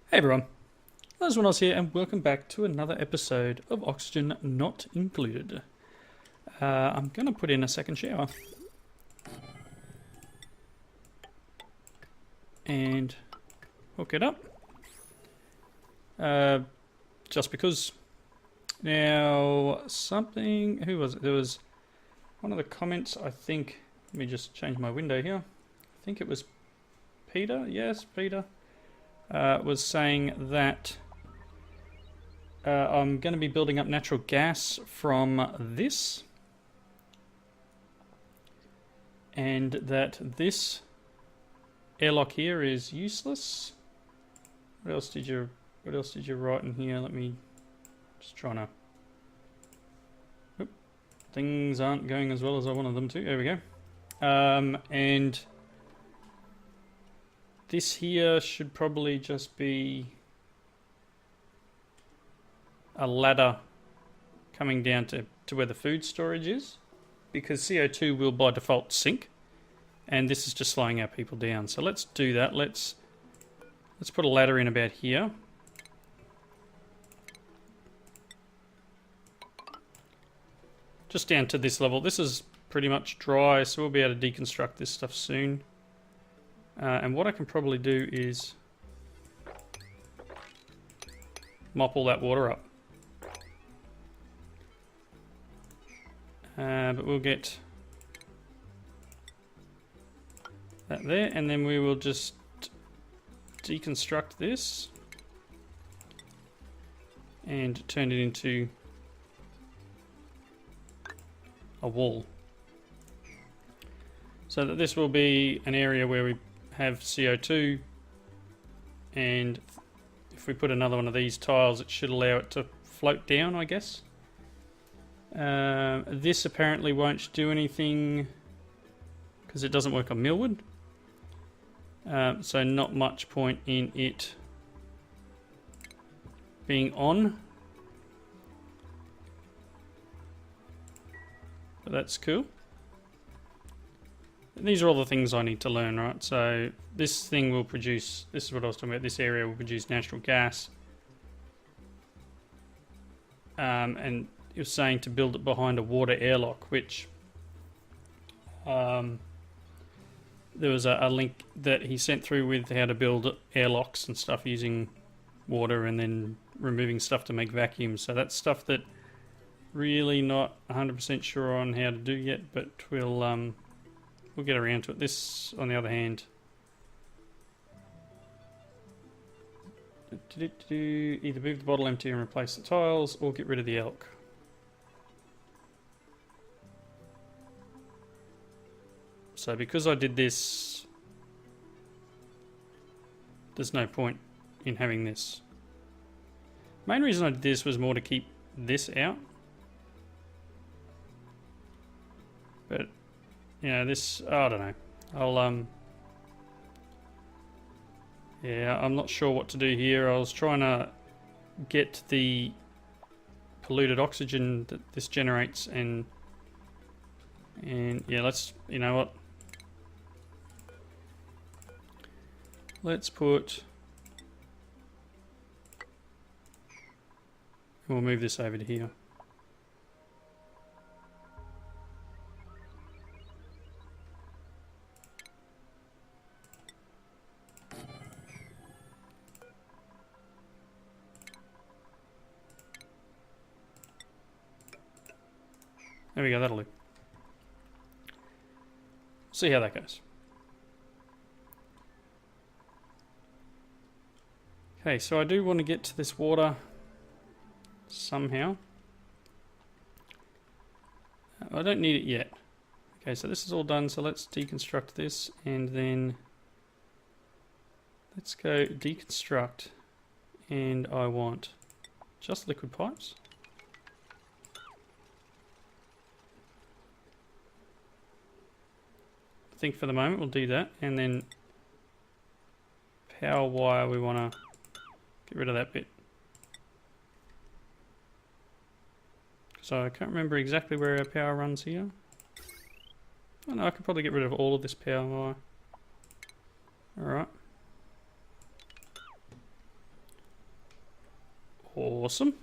Hey everyone, Leswanos here and welcome back to another episode of Oxygen Not Included. I'm going to put in a second shower. And hook it up. Just because. Now, who was it? There was one of the comments, I think, let me just change my window here. I think it was Peter, yes, Peter. Was saying that I'm going to be building up natural gas from this, and that this airlock here is useless. What else did you write in here? Let me just trying to. Oop, things aren't going as well as I wanted them to. There we go. And this here should probably just be a ladder coming down to where the food storage is, because CO2 will by default sink, and this is just slowing our people down. So let's do that. Let's put a ladder in about here. Just down to this level. This is pretty much dry, so we'll be able to deconstruct this stuff soon. And what I can probably do is mop all that water up. But we'll get that there, and then we will just deconstruct this and turn it into a wall. So that this will be an area where we have CO2, and if we put another one of these tiles, it should allow it to float down, I guess. This apparently won't do anything because it doesn't work on millwood, so not much point in it being on, but that's cool. These are all the things I need to learn, right? So this thing will produce, this is what I was talking about, this area will produce natural gas. And it was saying to build it behind a water airlock, which there was a link that he sent through with how to build airlocks and stuff using water and then removing stuff to make vacuums. So that's stuff that really not 100% sure on how to do yet, but we'll get around to it. This, on the other hand, either move the bottle empty and replace the tiles, or get rid of the elk. So because I did this, there's no point in having this. Main reason I did this was more to keep this out. But yeah, this, I don't know. Yeah, I'm not sure what to do here. I was trying to get the polluted oxygen that this generates, and yeah, you know what? Let's put, we'll move this over to here. There we go, that'll do. See how that goes. Okay, so I do want to get to this water somehow. I don't need it yet. Okay, so this is all done, so let's deconstruct this, and then let's go deconstruct, and I want just liquid pipes. I think for the moment we'll do that, and then power wire, we want to get rid of that bit. So I can't remember exactly where our power runs here. Oh no, I could probably get rid of all of this power wire. Alright. awesome.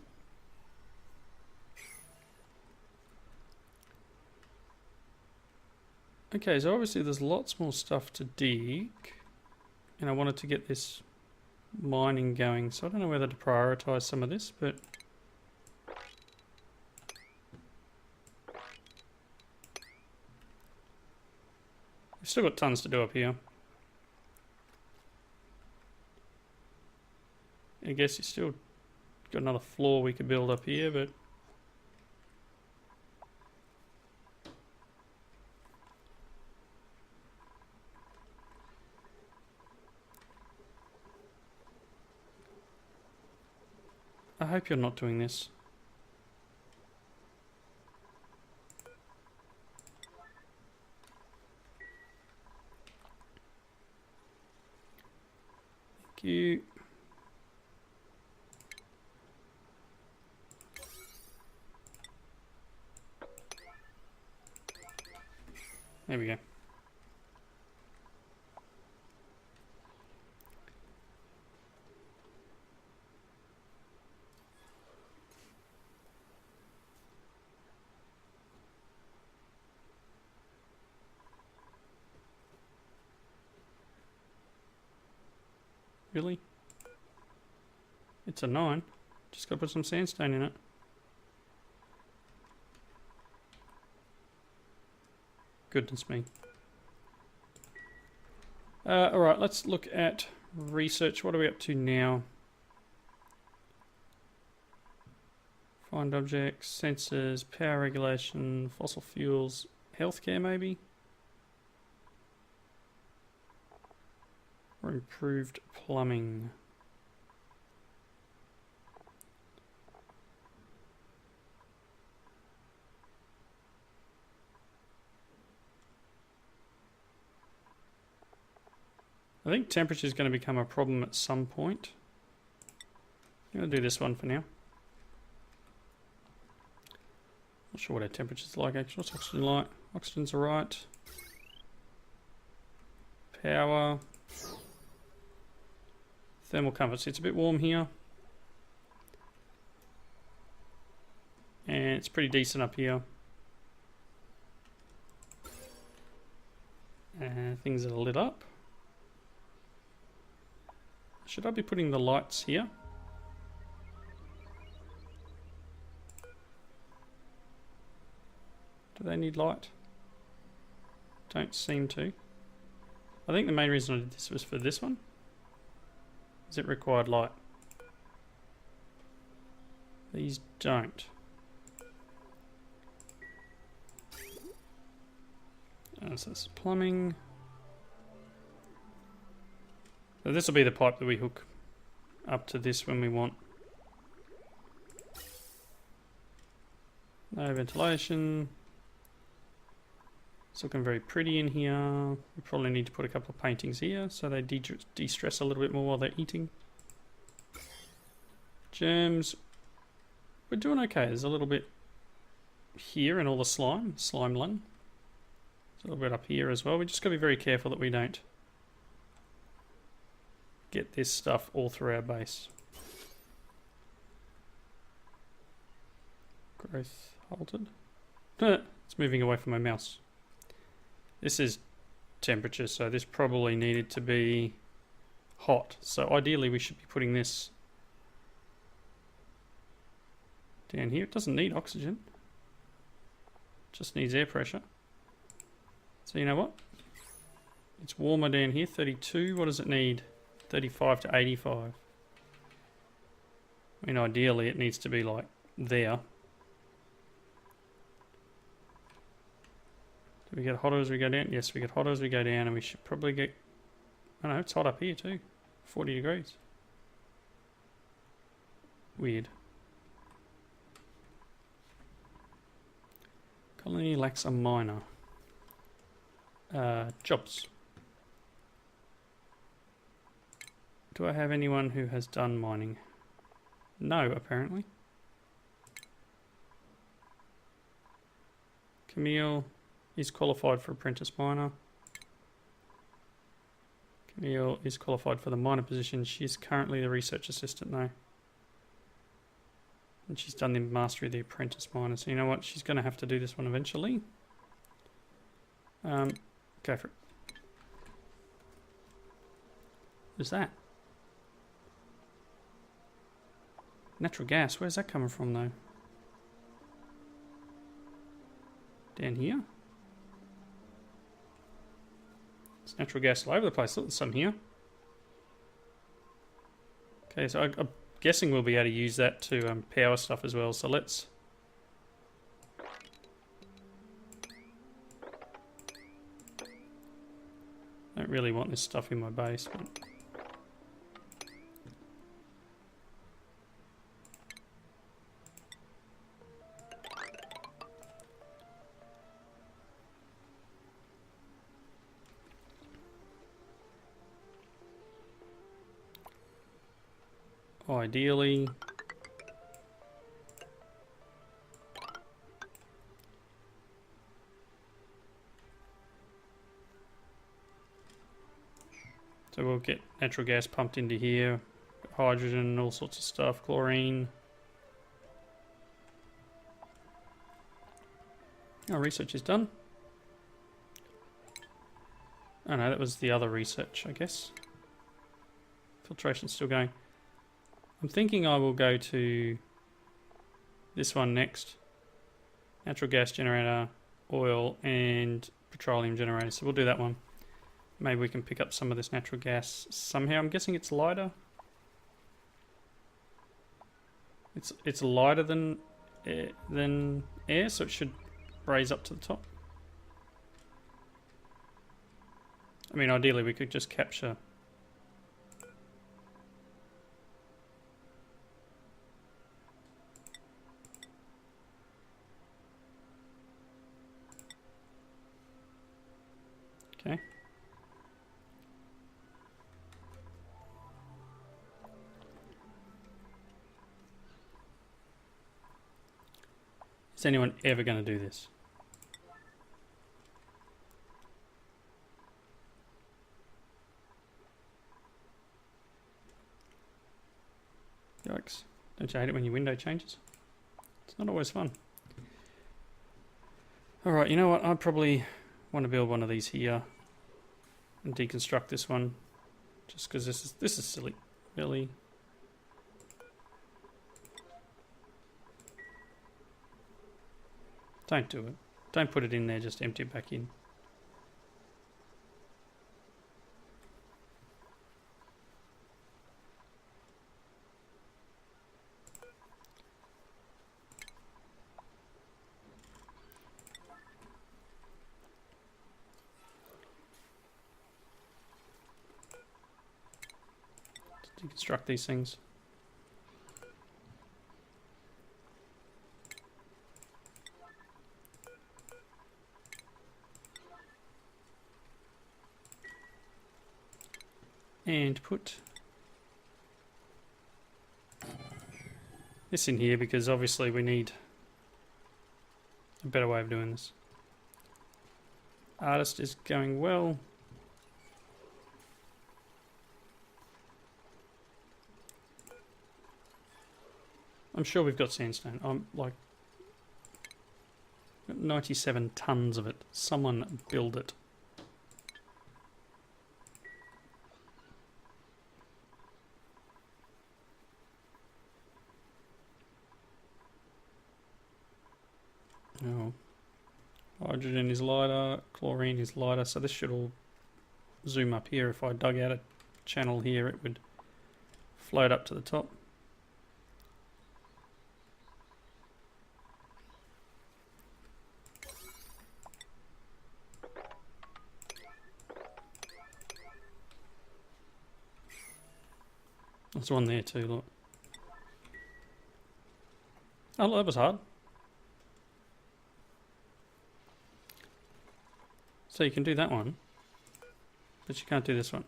Okay, so obviously there's lots more stuff to dig, and I wanted to get this mining going, so I don't know whether to prioritize some of this, but we've still got tons to do up here. I guess you still got another floor we could build up here, but I hope you're not doing this. Thank you. There we go. Really? It's a 9. Just gotta put some sandstone in it. Goodness me. Alright, let's look at research. What are we up to now? Find objects, sensors, power regulation, fossil fuels, healthcare maybe? Or improved plumbing. I think temperature is going to become a problem at some point. I'm going to do this one for now. Not sure what our temperature's like actually. What's oxygen like? Oxygen's alright. Power. Thermal comfort. See, it's a bit warm here. And it's pretty decent up here. And things are lit up. Should I be putting the lights here? Do they need light? Don't seem to. I think the main reason I did this was for this one. Is it required light? These don't. So that's plumbing. So this will be the pipe that we hook up to this when we want. No ventilation. It's looking very pretty in here. We probably need to put a couple of paintings here so they de-stress a little bit more while they're eating. Germs. We're doing okay. There's a little bit here in all the slime lung. There's a little bit up here as well. We just got to be very careful that we don't get this stuff all through our base. Growth halted. It's moving away from my mouse. This is temperature, so this probably needed to be hot. So ideally we should be putting this down here. It doesn't need oxygen. It just needs air pressure. So you know what? It's warmer down here, 32. What does it need? 35 to 85. I mean, ideally it needs to be like there. Do we get hotter as we go down? Yes, we get hotter as we go down, and we should probably get... I know, it's hot up here too. 40 degrees. Weird. Colony lacks a miner. Jobs. Do I have anyone who has done mining? No, apparently. Camille is qualified for apprentice miner. Camille is qualified for the miner position. She's currently the research assistant though. And she's done the Mastery of the Apprentice Miner. So you know what? She's going to have to do this one eventually. Go for it. What's that? Natural gas. Where's that coming from, though? Down here? There's natural gas all over the place. Look, there's some here. Okay, so I'm guessing we'll be able to use that to power stuff as well. So let's... I don't really want this stuff in my base, but... Ideally... So we'll get natural gas pumped into here, hydrogen, all sorts of stuff, chlorine. Our research is done. Oh no, that was the other research, I guess. Filtration's still going. I'm thinking I will go to this one next. Natural gas generator, oil, and petroleum generator. So we'll do that one. Maybe we can pick up some of this natural gas somehow. I'm guessing it's lighter. It's lighter than air, so it should raise up to the top. I mean, ideally we could just capture. Okay. Is anyone ever going to do this? Yikes. Don't you hate it when your window changes? It's not always fun. Alright, you know what? I probably want to build one of these here and deconstruct this one. Just because this is silly. Really. Don't do it. Don't put it in there, just empty it back in. Let's deconstruct these things. And put this in here because obviously we need a better way of doing this. Artist is going well. I'm sure we've got sandstone. I'm like 97 tons of it. Someone build it. Oh. Hydrogen is lighter, chlorine is lighter, so this should all zoom up here. If I dug out a channel here, it would float up to the top. There's one there too, look. Oh, look, that was hard. So you can do that one, but you can't do this one.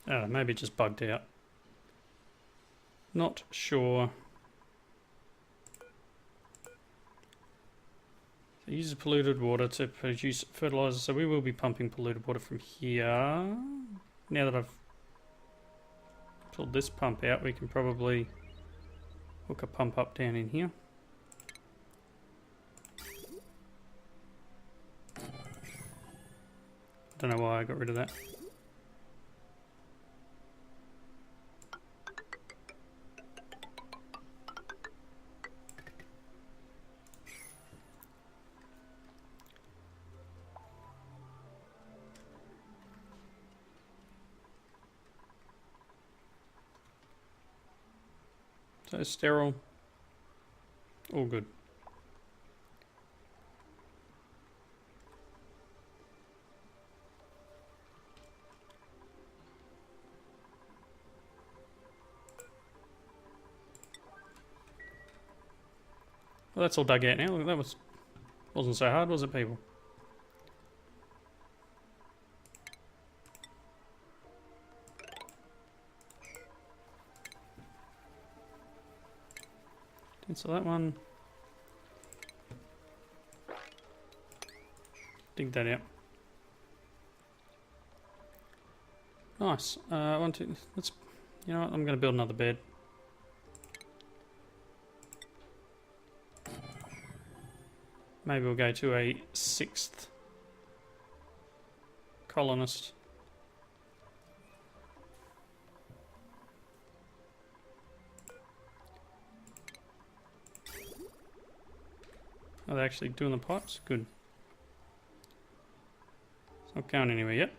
Oh, maybe it just bugged out. Not sure. So uses polluted water to produce fertilizer, so we will be pumping polluted water from here. Now that I've pulled this pump out, we can probably hook a pump up down in here. Don't know why I got rid of that. So sterile, all good. Well, that's all dug out now. Look, that wasn't so hard, was it, people? So that one. Dig that out. Nice. Let's. You know what? I'm going to build another bed. Maybe we'll go to a 6th colonist. Are they actually doing the pipes? Good. It's not going anywhere yet.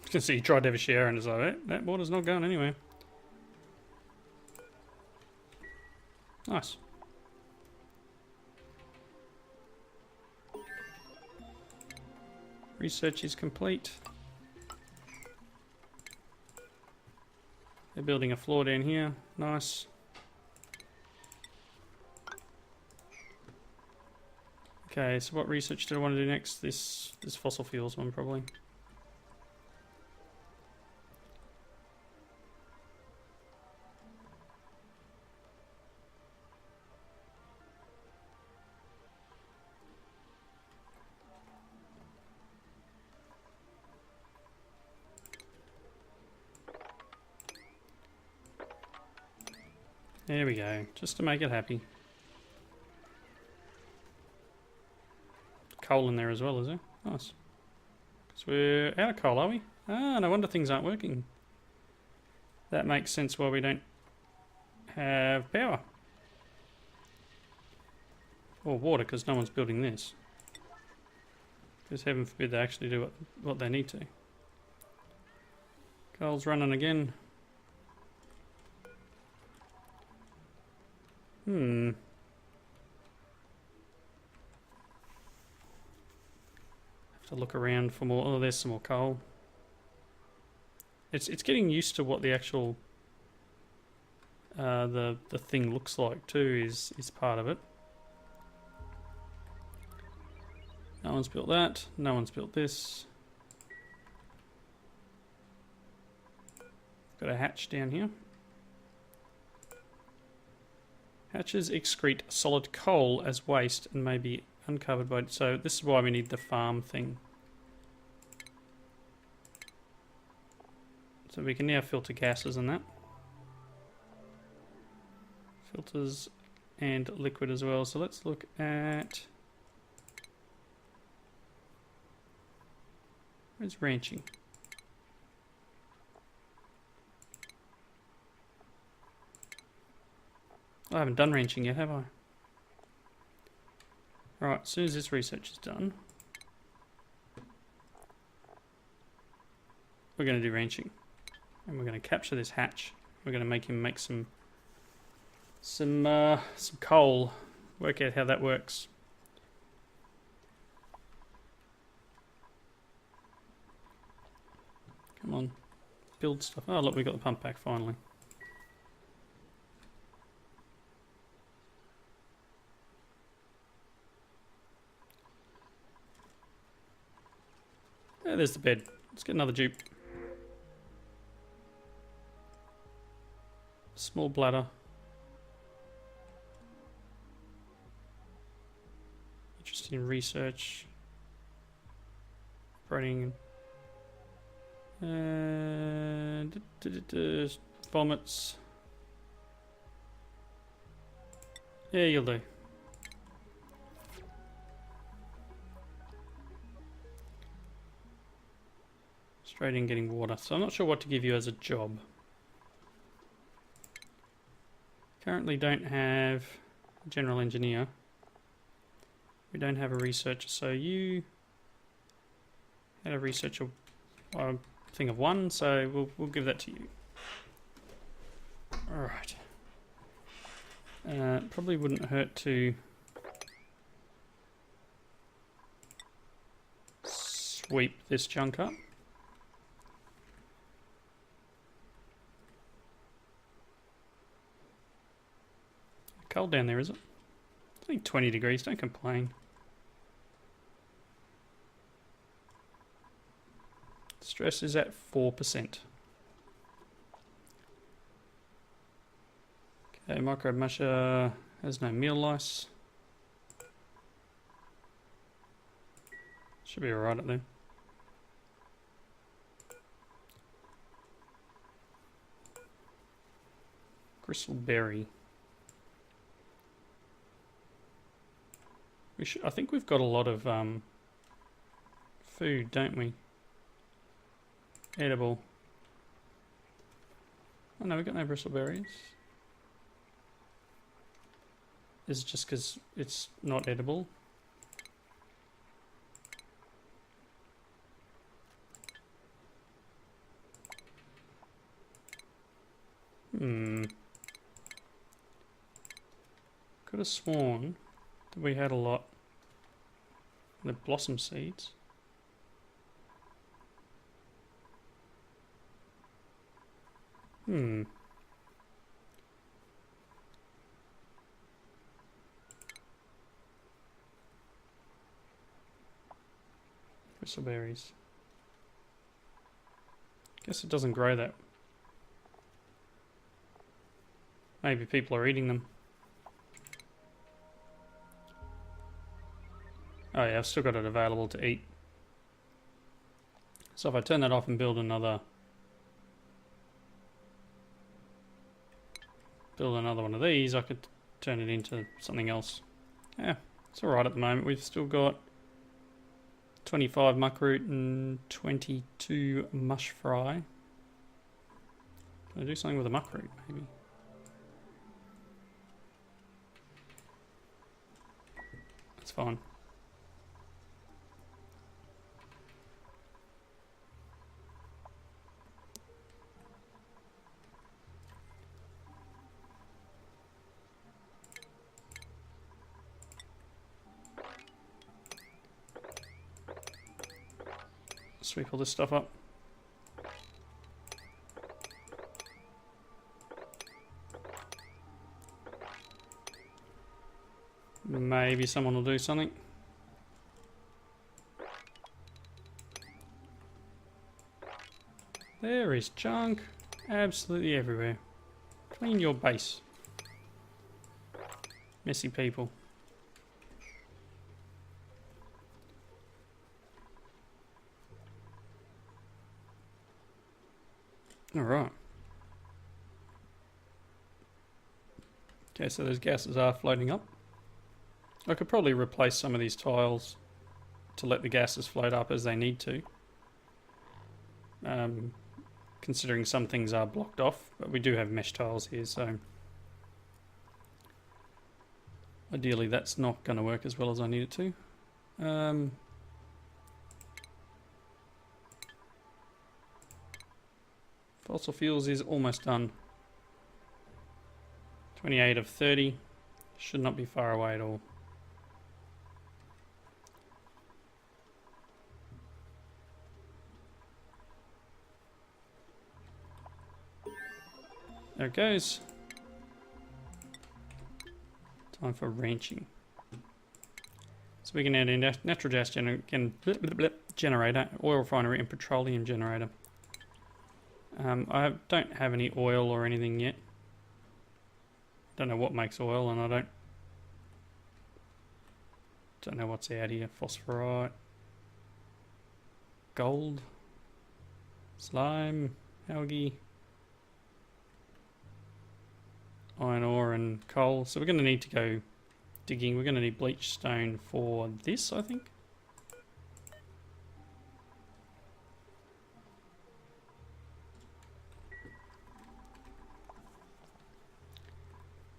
You can see he tried to have a shower and it's like, that water's not going anywhere. Nice. Research is complete. They're building a floor down here. Nice. Okay, so what research do I want to do next? This fossil fuels one probably. There we go, just to make it happy. Coal in there as well, is there? Nice. Because we're out of coal, are we? Ah, no wonder things aren't working. That makes sense why we don't have power. Or water, because no one's building this. Because heaven forbid they actually do what they need to. Coal's running again. Have to look around for more. Oh, there's some more coal. It's getting used to what the actual the thing looks like too. Is part of it. No one's built that. No one's built this. Got a hatch down here. Hatches excrete solid coal as waste and may be uncovered by... So this is why we need the farm thing. So we can now filter gases and that. Filters and liquid as well. So let's look at... Where's ranching? I haven't done ranching yet, have I? Alright, as soon as this research is done, we're going to do ranching. And we're going to capture this hatch. We're going to make him make some coal. Work out how that works. Come on. Build stuff. Oh look, we got the pump back finally. Yeah, there's the bed. Let's get another dupe. Small bladder. interested in research, operating, vomits. Yeah, you'll do. Straight in getting water. So I'm not sure what to give you as a job. Currently don't have a general engineer. We don't have a researcher, so you had a researcher thing of 1, so we'll give that to you. Alright. Probably wouldn't hurt to sweep this junk up. Cold down there, is it? It's only 20 degrees, don't complain. Stress is at 4%. Okay, micro musher has no meal lice. Should be alright up there. Gristleberry. I think we've got a lot of food, don't we? Edible. Oh no, we've got no bristleberries. Is it just because it's not edible? Could have sworn that we had a lot. The blossom seeds. Bristleberries. Guess it doesn't grow that. Maybe people are eating them. Oh yeah, I've still got it available to eat. So if I turn that off and build another one of these, I could turn it into something else. Yeah, it's alright at the moment. We've still got 25 muckroot and 22 mush fry. Can I do something with a muckroot, maybe? That's fine. Sweep all this stuff up. Maybe someone will do something. There is junk absolutely everywhere. Clean your base. Messy people. Alright. Okay, so those gases are floating up. I could probably replace some of these tiles to let the gases float up as they need to. Considering some things are blocked off, but we do have mesh tiles here, so ideally that's not going to work as well as I need it to. Fossil fuels is almost done. 28 of 30. Should not be far away at all. There it goes. Time for ranching. So we can add in natural gas generator, oil refinery and petroleum generator. I don't have any oil or anything yet. Don't know what makes oil, and I Don't know what's out here. Phosphorite. Gold. Slime. Algae. Iron ore and coal. So we're going to need to go digging. We're going to need bleach stone for this, I think.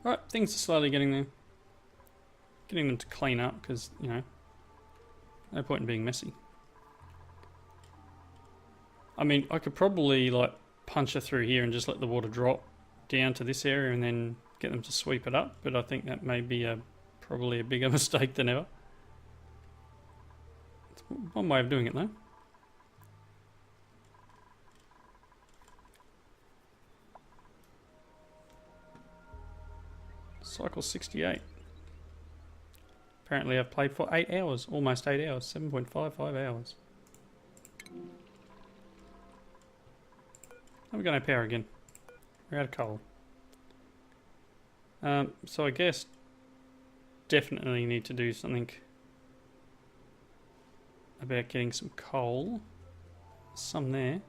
Right, things are slowly getting there. Getting them to clean up because, you know, no point in being messy. I mean, I could probably like punch it through here and just let the water drop down to this area and then get them to sweep it up, but I think that may be probably a bigger mistake than ever. It's one way of doing it though. Cycle 68. Apparently I've played for 8 hours, almost 8 hours, 7.55 hours. We're going to power again. We're out of coal. So I guess definitely need to do something about getting some coal. Some there.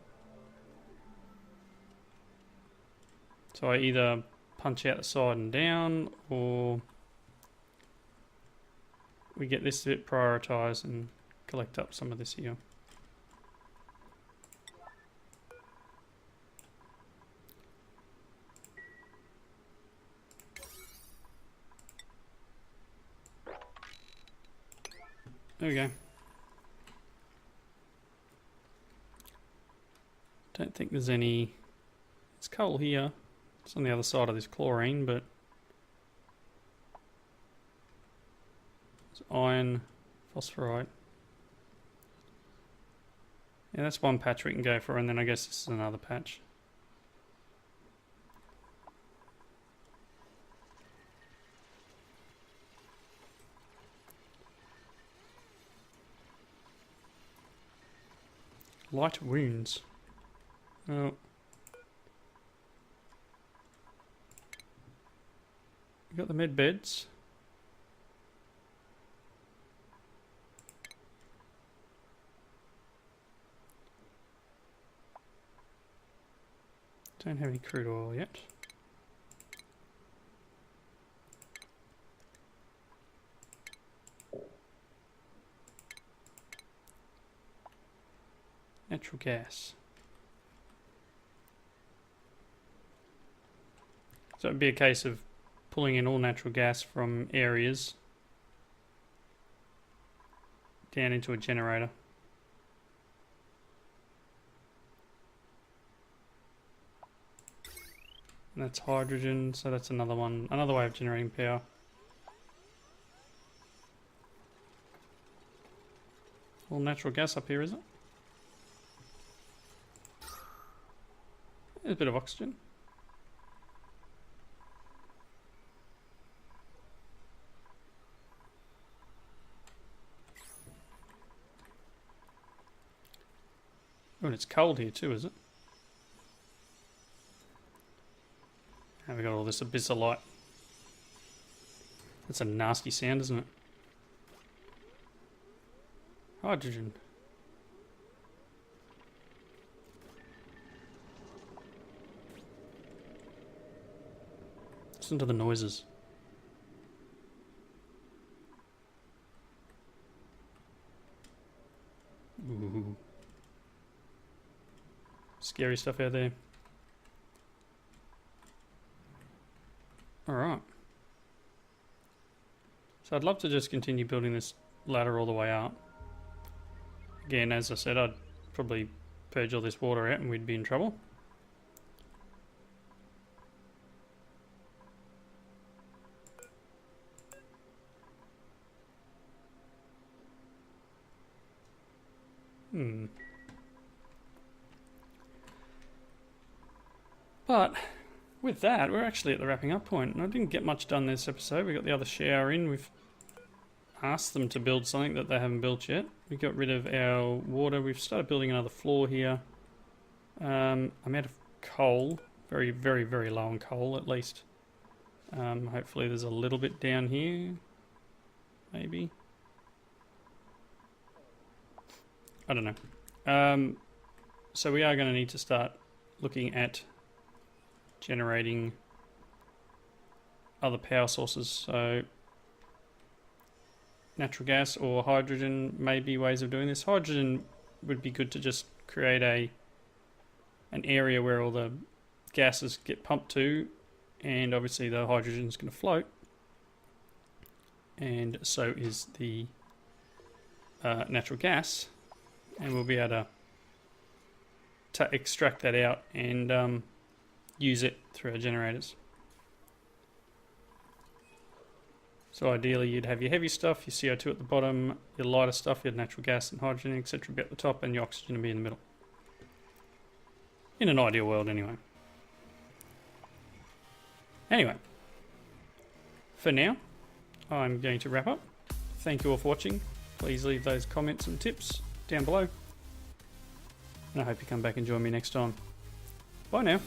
So I either punch out the side and down, or we get this a bit prioritised and collect up some of this here. There we go. Don't think there's any... It's coal here. It's on the other side of this chlorine, but... It's iron, phosphorite. Yeah, that's one patch we can go for, and then I guess this is another patch. Light wounds. Oh. We got the med beds. Don't have any crude oil yet. Natural gas. So it'd be a case of pulling in all natural gas from areas down into a generator. And that's hydrogen, so that's another one, another way of generating power. All natural gas up here, is it? There's a bit of oxygen. Oh, and it's cold here too, is it? And we got all this abyss of light. That's a nasty sound, isn't it? Hydrogen. Listen to the noises. Ooh. Scary stuff out there. Alright. So I'd love to just continue building this ladder all the way up. Again, as I said, I'd probably purge all this water out and we'd be in trouble. But with that, we're actually at the wrapping up point. And I didn't get much done this episode. We got the other shower in. We've asked them to build something that they haven't built yet. We got rid of our water. We've started building another floor here. I'm out of coal. Very, very, very low on coal, at least. Hopefully there's a little bit down here. Maybe. I don't know. So we are going to need to start looking at generating other power sources. So natural gas or hydrogen may be ways of doing this. Hydrogen would be good to just create an area where all the gases get pumped to, and obviously the hydrogen is going to float, and so is the natural gas, and we'll be able to extract that out and use it through our generators. So ideally you'd have your heavy stuff, your CO2 at the bottom, your lighter stuff, your natural gas and hydrogen, etc. be at the top, and your oxygen will be in the middle. In an ideal world anyway. Anyway, for now, I'm going to wrap up. Thank you all for watching. Please leave those comments and tips down below. And I hope you come back and join me next time. Bye now.